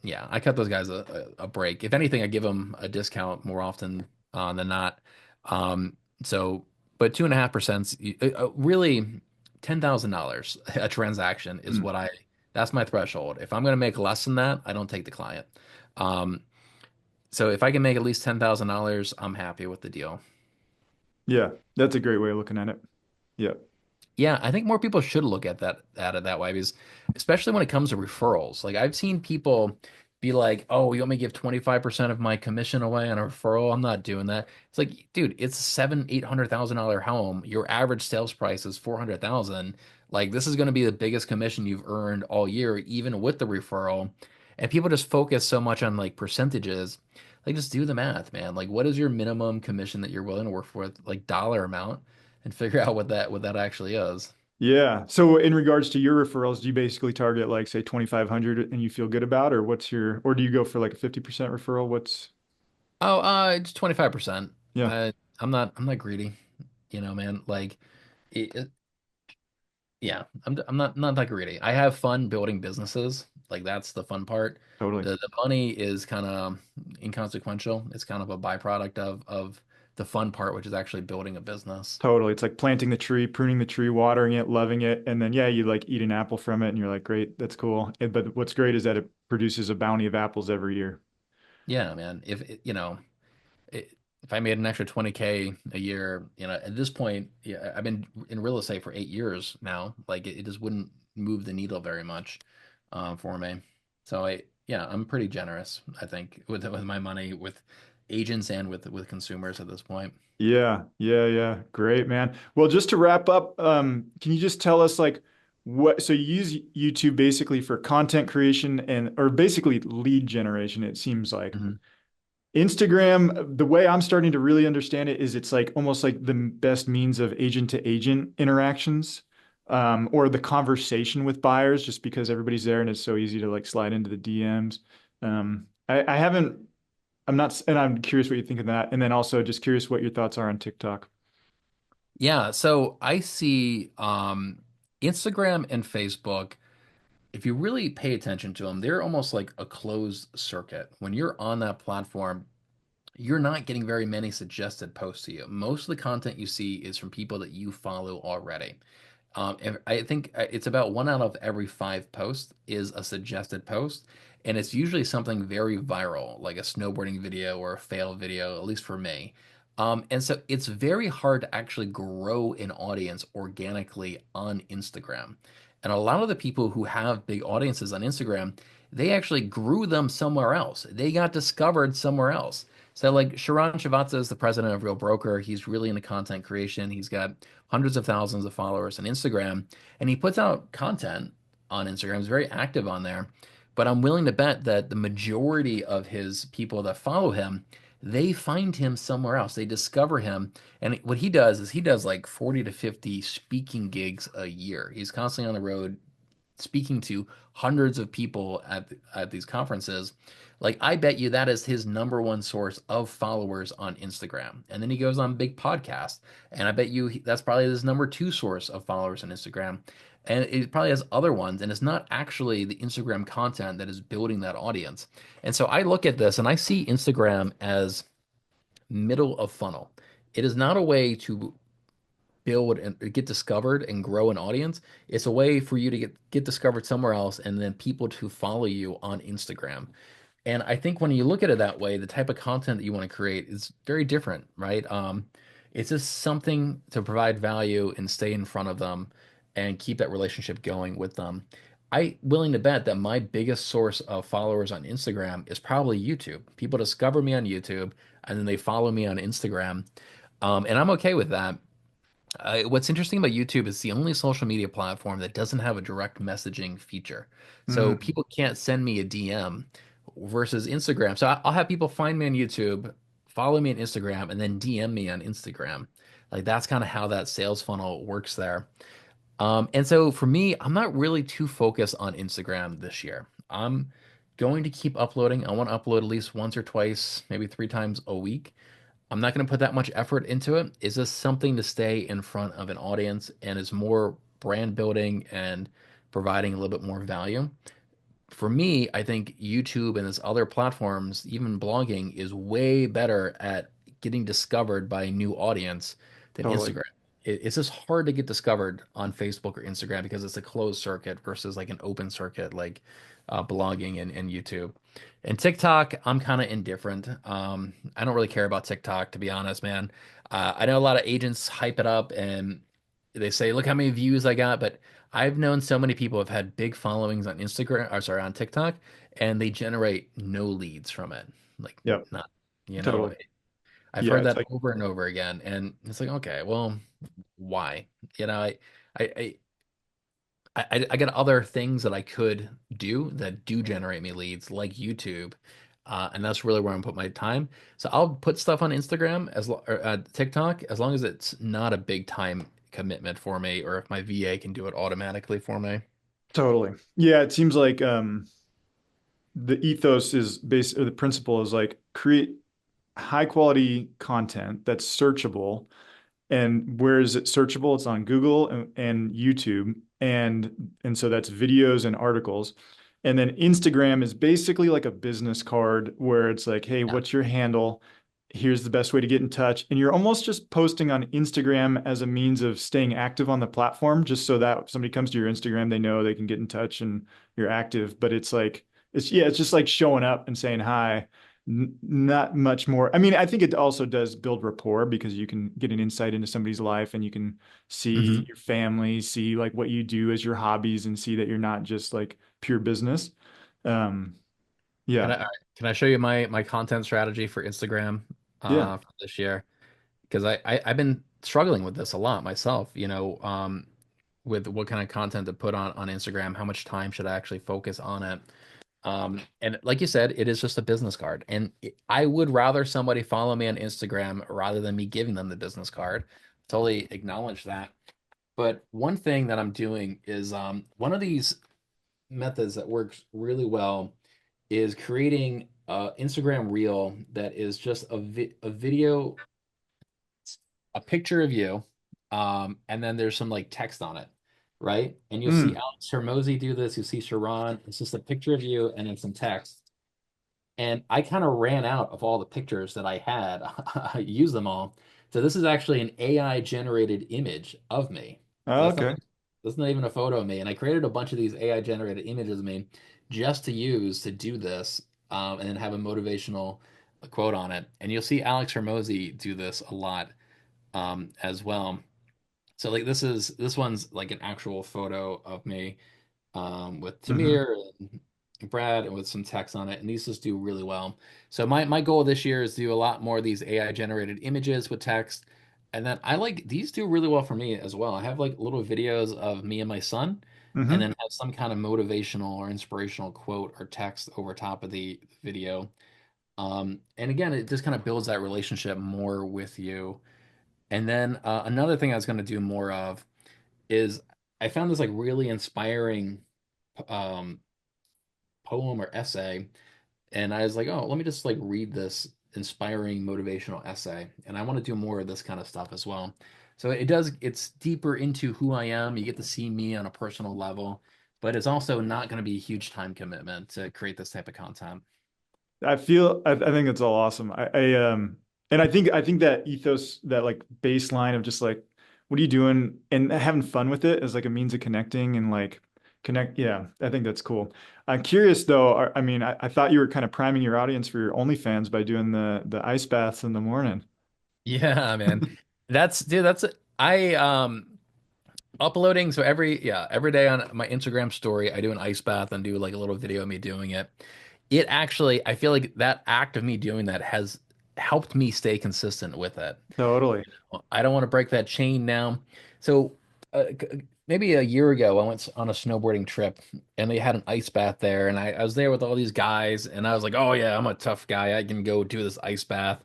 B: yeah, I cut those guys a break. If anything, I give them a discount more often than not. Um, so, but 2.5%, really, $10,000 a transaction is
A: Mm.
B: that's my threshold. If I'm going to make less than that, I don't take the client. Um, so if I can make at least $10,000, I'm happy with the deal.
A: Yeah. That's a great way of looking at it. Yeah.
B: Yeah, I think more people should look at it that way because especially when it comes to referrals. Like I've seen people be like, "Oh, you want me to give 25% of my commission away on a referral? I'm not doing that." It's like, dude, it's a $800,000 home. Your average sales price is 400,000. Like this is going to be the biggest commission you've earned all year, even with the referral. And people just focus so much on like percentages. Like just do the math, man. Like what is your minimum commission that you're willing to work for, like dollar amount? And figure out what that actually is.
A: Yeah. So in regards to your referrals, do you basically target like say 2,500 and you feel good about, or or do you go for like a 50% referral?
B: Oh, it's 25%.
A: Yeah,
B: I'm not greedy, man. Like, yeah, I'm not that greedy. I have fun building businesses. Like that's the fun part.
A: totally.
B: The money is kind of inconsequential. It's kind of a byproduct of the fun part, which is actually building a business.
A: Totally. It's like planting the tree, pruning the tree, watering it, loving it. And then, yeah, you like eat an apple from it and you're like, great, that's cool. But what's great is that it produces a bounty of apples every year.
B: Yeah, man. It, if I made an extra 20K a year, at this point, yeah, I've been in real estate for 8 years now. Like it just wouldn't move the needle very much for me. So yeah, I'm pretty generous, I think, with my money, with agents and with consumers at this point.
A: Yeah, yeah, yeah. Great, man. Well, just to wrap up, can you just tell us like so you use YouTube basically for content creation or basically lead generation, it seems like.
B: Mhm.
A: Instagram, the way I'm starting to really understand it is it's like almost like the best means of agent to agent interactions, or the conversation with buyers, just because everybody's there and it's so easy to like slide into the DMs. I haven't, I'm not, and I'm curious what you think of that. And then also just curious what your thoughts are on TikTok.
B: Yeah, so I see Instagram and Facebook. If you really pay attention to them, they're almost like a closed circuit. When you're on that platform, you're not getting very many suggested posts to you. Most of the content you see is from people that you follow already. And I think it's about one out of every five posts is a suggested post, and it's usually something very viral, like a snowboarding video or a fail video, at least for me. And so it's very hard to actually grow an audience organically on Instagram. And a lot of the people who have big audiences on Instagram, they actually grew them somewhere else. They got discovered somewhere else. So like Sharon Srivatsa is the president of Real Broker. He's really into content creation. He's got hundreds of thousands of followers on Instagram, and he puts out content on Instagram. He's very active on there. But I'm willing to bet that the majority of his people that follow him, they find him somewhere else. They discover him. And what he does is he does like 40 to 50 speaking gigs a year. He's constantly on the road speaking to hundreds of people at these conferences. Like I bet you that is his number one source of followers on Instagram. And then he goes on big podcasts, and I bet you that's probably his number two source of followers on Instagram. And it probably has other ones, and it's not actually the Instagram content that is building that audience. And so I look at this and I see Instagram as middle of funnel. It is not a way to build and get discovered and grow an audience. It's a way for you to get discovered somewhere else and then people to follow you on Instagram. And I think when you look at it that way, the type of content that you want to create is very different, right? It's just something to provide value and stay in front of them and keep that relationship going with them. I willing to bet that my biggest source of followers on Instagram is probably YouTube. People discover me on YouTube and then they follow me on Instagram. And I'm okay with that. What's interesting about YouTube is the only social media platform that doesn't have a direct messaging feature. So
A: Mm,
B: people can't send me a DM versus Instagram. So I'll have people find me on YouTube, follow me on Instagram, and then DM me on Instagram. Like that's kind of how that sales funnel works there. And so for me, I'm not really too focused on Instagram this year. I'm going to keep uploading. I want to upload at least once or twice, maybe three times a week. I'm not going to put that much effort into it. It's just something to stay in front of an audience and is more brand building and providing a little bit more value. For me, I think YouTube and these other platforms, even blogging, is way better at getting discovered by a new audience than
A: totally.
B: Instagram. It's just hard to get discovered on Facebook or Instagram because it's a closed circuit versus like an open circuit like blogging and YouTube. And TikTok, I'm kind of indifferent. I don't really care about TikTok, to be honest, man. I know a lot of agents hype it up and they say, look how many views I got, but I've known so many people have had big followings on Instagram, or sorry, on TikTok, and they generate no leads from it. Like
A: Yep.
B: not, you know,
A: Totally.
B: I've
A: Yeah.
B: heard
A: It's
B: that
A: like,
B: over and over again, and it's like, okay, well, why? You know, I, I got other things that I could do that do generate me leads, like YouTube, and that's really where I'm put my time. So I'll put stuff on Instagram or TikTok as long as it's not a big time commitment for me, or if my VA can do it automatically for me.
A: totally. Yeah. It seems like the ethos is based, or the principle is like create high quality content that's searchable. And where is it searchable? It's on Google and YouTube. And so that's videos and articles. And then Instagram is basically like a business card where it's like, hey,
B: Yeah.
A: what's your handle? Here's the best way to get in touch. And you're almost just posting on Instagram as a means of staying active on the platform, just so that if somebody comes to your Instagram, they know they can get in touch and you're active. But it's like, it's just like showing up and saying hi. Not much more. I mean, I think it also does build rapport because you can get an insight into somebody's life and you can see
B: Hmm.
A: your family, see like what you do as your hobbies and see that you're not just like pure business. Um,
B: Can
A: yeah.
B: I show you my content strategy for Instagram
A: Yeah.
B: for this year? Because I've been struggling with this a lot myself, with what kind of content to put on Instagram, how much time should I actually focus on it? And like you said, it is just a business card. And I would rather somebody follow me on Instagram rather than me giving them the business card. Totally acknowledge that. But one thing that I'm doing is one of these methods that works really well is creating a Instagram reel that is just a video, a picture of you, and then there's some like text on it, right? And you'll see
A: Mm.
B: Alex Hermosi do this. You see Sharon. It's just a picture of you and then some text. And I kind of ran out of all the pictures that I had. I used them all. So this is actually an AI generated image of me.
A: Oh,
B: That's not
A: okay.
B: that's not even a photo of me. And I created a bunch of these AI generated images of me just to use to do this, and then have a motivational quote on it. And you'll see Alex Hermosi do this a lot, as well. So like this one's like an actual photo of me, with
A: Hmm.
B: Tamir and Brad and with some text on it, and these just do really well. So my goal this year is to do a lot more of these AI generated images with text, and then I like these do really well for me as well. I have like little videos of me and my son, and
A: Hmm.
B: then have some kind of motivational or inspirational quote or text over top of the video. And again, it just kind of builds that relationship more with you. And then another thing I was going to do more of is I found this like really inspiring um, poem or essay, and I was like, oh, let me just like read this inspiring motivational essay, and I want to do more of this kind of stuff as well. So it's deeper into who I am. You get to see me on a personal level, but it's also not going to be a huge time commitment to create this type of content.
A: I think it's all awesome. And I think that ethos, that like baseline of just like, what are you doing and having fun with it as like a means of connecting and like connect. Yeah, I think that's cool. I'm curious though. I mean, I thought you were kind of priming your audience for your OnlyFans by doing the ice baths in the morning.
B: Yeah, man. That's dude, that's I uploading so every day on my Instagram story I do an ice bath and do like a little video of me doing it. It actually I feel like that act of me doing that has helped me stay consistent with it.
A: Totally.
B: I don't want to break that chain now. So maybe a year ago, I went on a snowboarding trip and they had an ice bath there. And I was there with all these guys and I was like, oh, yeah, I'm a tough guy. I can go do this ice bath.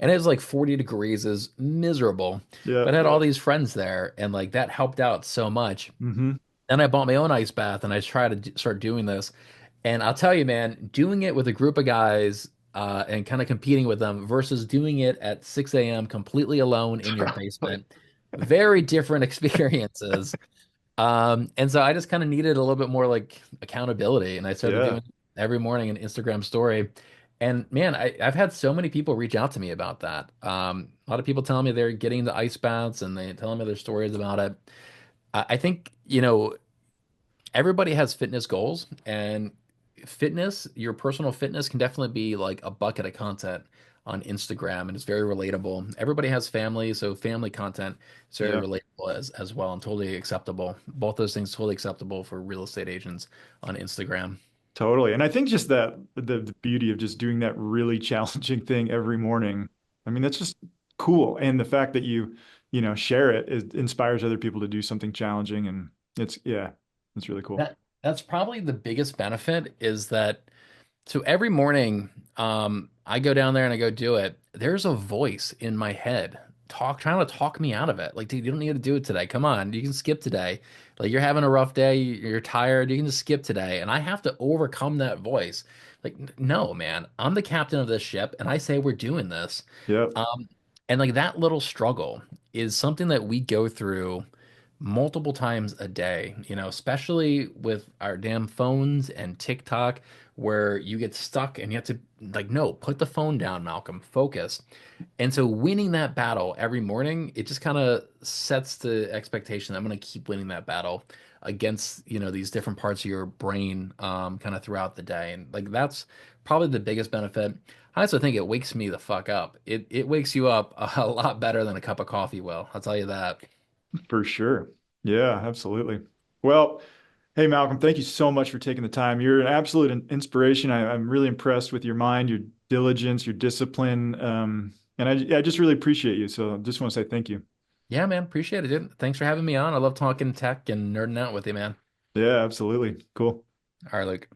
B: And it was like 40 degrees, is miserable.
A: Yeah.
B: But I had all these friends there and like that helped out so much.
A: Mm-hmm.
B: Then I bought my own ice bath and I tried to start doing this. And I'll tell you, man, doing it with a group of guys and kind of competing with them versus doing it at 6 a.m. completely alone in your basement, very different experiences. And so I just kind of needed a little bit more like accountability. And I started
A: Yeah.
B: doing it every morning an Instagram story. And man, I've had so many people reach out to me about that. A lot of people telling me they're getting the ice baths and they telling me their stories about it. I think, everybody has fitness goals, and your personal fitness can definitely be like a bucket of content on Instagram, and it's very relatable. Everybody has family, so family content is very
A: Yeah.
B: relatable as well and totally acceptable. Both those things totally acceptable for real estate agents on Instagram.
A: Totally. And I think just that the beauty of just doing that really challenging thing every morning. I mean, that's just cool. And the fact that you share it inspires other people to do something challenging. And yeah, it's really cool.
B: That's probably the biggest benefit is that so every morning, I go down there and I go do it. There's a voice in my head trying to talk me out of it. Like, dude, you don't need to do it today. Come on, you can skip today. Like, you're having a rough day, you're tired, you can just skip today. And I have to overcome that voice. Like, no, man, I'm the captain of this ship, and I say we're doing this.
A: Yep.
B: Um, and like that little struggle is something that we go through multiple times a day, especially with our damn phones and TikTok, where you get stuck and you have to, like, no, put the phone down, Malcolm, focus. And so winning that battle every morning, it just kind of sets the expectation that I'm going to keep winning that battle against, these different parts of your brain kind of throughout the day. And like that's probably the biggest benefit. I also think it wakes me the fuck up. It wakes you up a lot better than a cup of coffee will. I'll tell you that.
A: For sure. Yeah, absolutely. Well, hey, Malcolm, thank you so much for taking the time. You're an absolute inspiration. I'm really impressed with your mind, your diligence, your discipline. And I just really appreciate you. So just want to say thank you.
B: Yeah, man, appreciate it, dude. Thanks for having me on. I love talking tech and nerding out with you, man.
A: Yeah, absolutely. Cool.
B: All right, Luke.